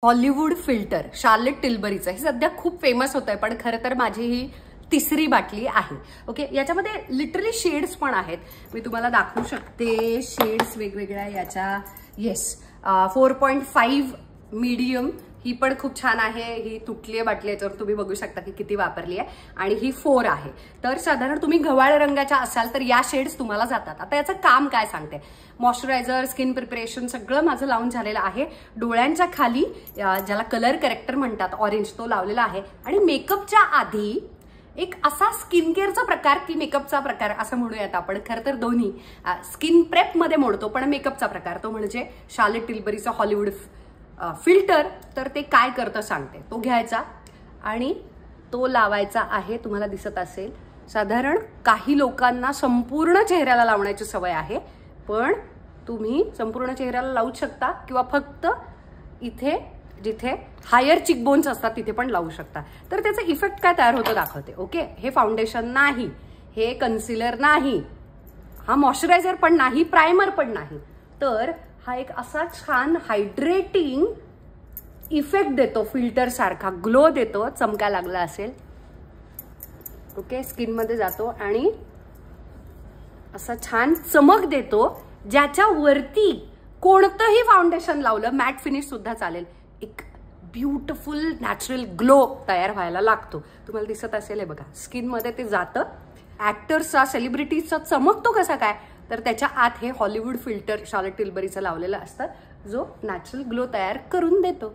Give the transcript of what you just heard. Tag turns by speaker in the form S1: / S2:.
S1: Hollywood filter Charlotte टिल्बरीचं हे सध्या खूप फेमस होत आहे, पण खरं तर माझी ही तिसरी बाटली आहे. ओके, याच्यामध्ये लिटरली शेड्स पण आहेत. मी तुम्हाला दाखवू शकते शेड्स वेगवेगळ्या याच्या. येस, 4.5 मीडियम ही पण खूप छान आहे. ही तुटली आहे बाटली, याच्यावर तुम्ही बघू शकता की किती वापरली आहे. आणि ही 4 आहे. तर साधारण तुम्ही गव्हाळ रंगाच्या असाल तर या शेड्स तुम्हाला जातात. आता याचं काम काय सांगते. मॉइश्चरायझर, स्किन प्रिपरेशन सगळं माझं लावून झालेलं आहे. डोळ्यांच्या खाली ज्याला कलर करेक्टर म्हणतात ऑरेंज, तो लावलेला आहे. आणि मेकअपच्या आधी एक असा स्किन केअरचा प्रकार की मेकअपचा प्रकार असं म्हणूयात आपण. खरं तर दोन्ही स्किन प्रेप मध्ये मोडतो, पण मेकअपचा प्रकार तो म्हणजे शार्लेट टिल्बरीचा हॉलिवूड फिल्टर. तर ते काय करतं सांगते. तो घ्यायचा आणि तो लावायचा आहे. तुम्हाला दिसत असेल साधारण काही लोकांना संपूर्ण चेहऱ्याला लावण्याची सवय आहे, पण तुम्ही संपूर्ण चेहऱ्याला लावू शकता किंवा फक्त इथे जिथे हायर चिकबोन्स असतात तिथे पण लावू शकता. तर त्याचा इफेक्ट काय तयार होतो दाखवते. ओके, हे फाउंडेशन नाही, हे कन्सिलर नाही, हा मॉइश्चरायझर पण नाही, प्रायमर पण नाही. तर हा एक असा छान हायड्रेटिंग इफेक्ट देतो, फिल्टर सारखा ग्लो देतो. चमका लागला असेल, ओके, स्किन मध्ये जातो आणि असा छान चमक देतो, ज्याच्या वरती कोणतंही फाउंडेशन लावलं, मॅट फिनिश सुद्धा चालेल, एक ब्युटिफुल नॅचरल ग्लो तयार व्हायला लागतो. तुम्हाला दिसत असेल हे बघा, स्किन मध्ये ते जातं. ऍक्टर्सचा, सेलिब्रिटीजचा चमकतो कसा काय, तर त्याच्या आत हे हॉलिवूड फिल्टर शार्लेट टिल्बरीचं लावलेलं असतं, जो नॅचरल ग्लो तयार करून देतो.